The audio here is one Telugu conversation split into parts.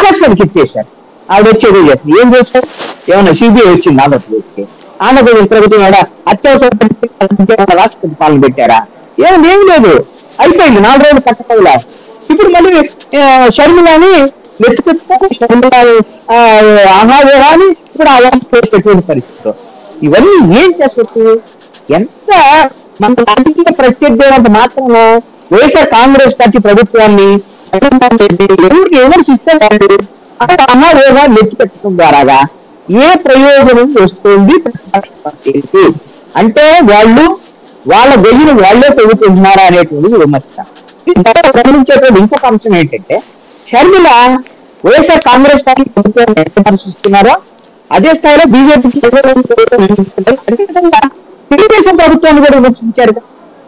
విలాసానికి ఇచ్చేశారు. ఆవిడ వచ్చి ఏదో చేస్తారు, ఏం చేస్తారు? ఏమన్నా సిబిఐ వచ్చింది ఆంధ్రప్రదేశ్కి? ఆంధ్రప్రదేశ్ ప్రభుత్వం ఏడా అత్యవసర రాష్ట్రపతి పాలన పెట్టారా? ఏం లేదు, అయిపోయింది 4 రోజులు కట్టకలా. ఇప్పుడు మళ్ళీ షర్మిలని నెత్తుకొచ్చుకొని షర్మిలని అనాదేహాన్ని ఇప్పుడు అవార్డు చేసేటువంటి పరిస్థితి. ఇవన్నీ ఏం చేస్తారు? ఎంత మన రాజకీయ ప్రత్యర్థి మాత్రం వైఎస్ఆర్ కాంగ్రెస్ పార్టీ ప్రభుత్వాన్ని ఎవరికి విమర్శిస్తే వాళ్ళు అక్కడ అనాదేహాన్ని నెత్తిపెట్టడం ద్వారాగా ఏ ప్రయోజనం వస్తుంది ప్రతిపక్ష పార్టీకి? అంటే వాళ్ళు వాళ్ళ గొయ్యిని వాళ్ళే పెరుగుతున్నారా అనేటువంటి విమర్శ. గమనించేటువంటి ఇంకొక అంశం ఏంటంటే, షర్మిల వైఎస్ఆర్ కాంగ్రెస్ పార్టీ ప్రభుత్వాన్ని ఎంత విమర్శిస్తున్నారో అదే స్థాయిలో బీజేపీకి తెలుగుదేశం ప్రభుత్వాన్ని కూడా విమర్శించారు.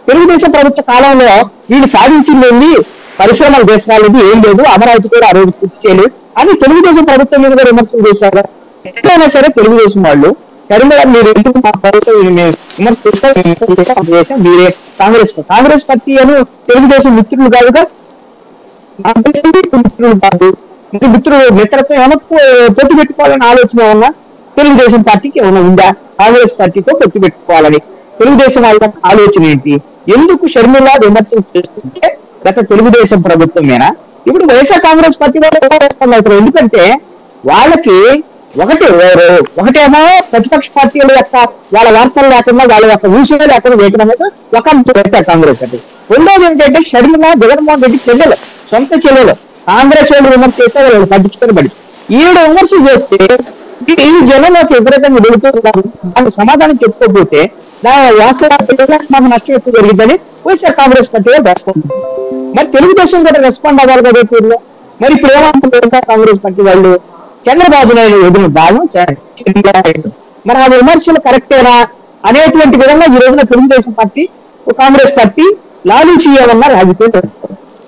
తెలుగుదేశం ప్రభుత్వ కాలంలో వీళ్ళు సాధించింది పరిశ్రమల దేశాలది ఏం లేదు, అమరావతి కూడా ఆ రోజు పూర్తి చేయలేదు అని తెలుగుదేశం ప్రభుత్వం మీద కూడా విమర్శలు చేశారు. ఎట్లయినా సరే తెలుగుదేశం వాళ్ళు షర్మిల మీరు ఎందుకు మా ప్రభుత్వం విమర్శ చేస్తారు, మీరే కాంగ్రెస్ పార్టీ అని తెలుగుదేశం మిత్రులు కాదుగా, మిత్రులు కాదు. మిత్రత్వం ఏమన్నా పొత్తు పెట్టుకోవాలని ఆలోచన ఏమన్నా తెలుగుదేశం పార్టీకి ఏమైనా ఉందా? కాంగ్రెస్ పార్టీతో పొత్తు పెట్టుకోవాలని తెలుగుదేశం వాళ్ళ ఆలోచన ఏంటి? ఎందుకు షర్మిల విమర్శలు చేస్తుంటే గత తెలుగుదేశం ప్రభుత్వమేనా ఇప్పుడు వైఎస్ఆర్ కాంగ్రెస్ పార్టీ వాళ్ళు రెస్పాండ్ అవుతారు? ఎందుకంటే వాళ్ళకి ఒకటేమో ప్రతిపక్ష పార్టీల యొక్క వాళ్ళ వార్తలు లేకుండా వాళ్ళ యొక్క విషయాలు లేకుండా వేయడం అనేది ఒక అంశం వైఎస్ఆర్ కాంగ్రెస్ పార్టీ. రెండోది ఏంటంటే షర్మిల జగన్మోహన్ రెడ్డి చెల్లెలు, సొంత చెల్లెలు. కాంగ్రెస్ వాళ్ళు విమర్శ చేస్తే వాళ్ళు పట్టించుకొని పడి ఈవిడ విమర్శ చేస్తే ఈ జనంలోకి విపరీతంగా వెళుతున్నారు. దానికి సమాధానం చెప్పుకోకపోతే మాకు నష్టం ఎక్కువ జరిగిందని వైఎస్ఆర్ కాంగ్రెస్ పార్టీ రెస్పాండ్. మరి తెలుగుదేశం కూడా రెస్పాండ్ అవ్వాలి కదా తీరులో. మరి ఇప్పుడు ఏమంటారు వైఎస్ఆర్ కాంగ్రెస్ పార్టీ వాళ్ళు? చంద్రబాబు నాయుడు వదిలిన భాగం మరి ఆ విమర్శలు కరెక్టేనా అనేటువంటి విధంగా ఈ రోజున తెలుగుదేశం పార్టీ కాంగ్రెస్ పార్టీ లాలూచీయమన్నా రాజకీయం.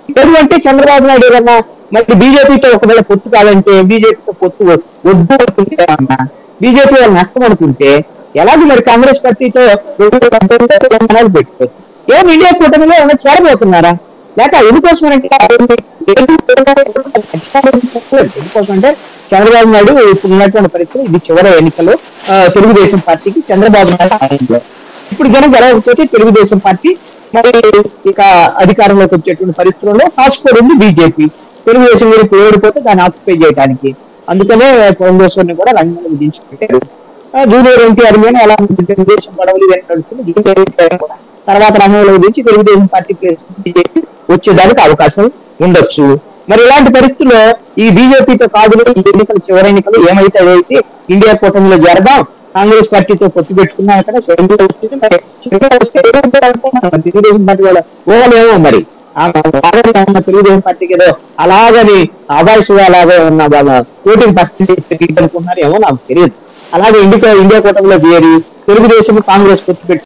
ఎందుకంటే చంద్రబాబు నాయుడు ఏదన్నా మరి బీజేపీతో ఒకవేళ పొత్తు కాదంటే, బీజేపీతో పొత్తు వద్దు అనుకుంటే, బీజేపీ వాళ్ళు నష్టం అనుకుంటే ఎలాగే మరి కాంగ్రెస్ పార్టీతో పెట్టుకోవచ్చు. ఏం ఇండియా కూటమిలో ఏమైనా చేరబోతున్నారా? లేక ఎందుకోసమంటే ఎందుకోసమంటే చంద్రబాబు నాయుడు ఇప్పుడు ఉన్నటువంటి పరిస్థితులు ఇది చివరి ఎన్నికలు తెలుగుదేశం పార్టీకి చంద్రబాబు నాయుడు ఇప్పుడు కనుక గెలవకపోతే తెలుగుదేశం పార్టీ మరి ఇక అధికారంలోకి వచ్చేటువంటి పరిస్థితుల్లో హాస్కోర్ ఉంది బీజేపీ. తెలుగుదేశం మీరు ఓడిపోతే దాన్ని ఆక్యుపై చేయడానికి అందుకనే పురంధేశ్వరిని కూడా రంగంలోకి దించిపెట్టారు. జూనియర్ ఎన్టీఆర్ మీద ఎలా తెలుగుదేశం గొడవలు నడుస్తుంది, తర్వాత రంగంలోకి దించి తెలుగుదేశం పార్టీ బీజేపీ వచ్చేదానికి అవకాశం ఉండొచ్చు. మరి ఇలాంటి పరిస్థితుల్లో ఈ బీజేపీతో కాదు ఈ ఎన్నికలు చివరి ఎన్నికలు ఏమైతే అదైతే ఇండియా కూటమిలో జరదాం, కాంగ్రెస్ పార్టీతో పొత్తు పెట్టుకున్నా అక్కడ తెలుగుదేశం పార్టీ వాళ్ళ ఓలేమో మరి తెలుగుదేశం పార్టీకి ఏదో అలాగని అబాయిసు అలాగే ఉన్న వాళ్ళ ఓటింగ్ పర్సెంటేజ్ అనుకున్నారు ఏమో నాకు తెలియదు. అలాగే ఇండియా కూటమిలో చేరి తెలుగుదేశం కాంగ్రెస్ పొత్తు పెట్టు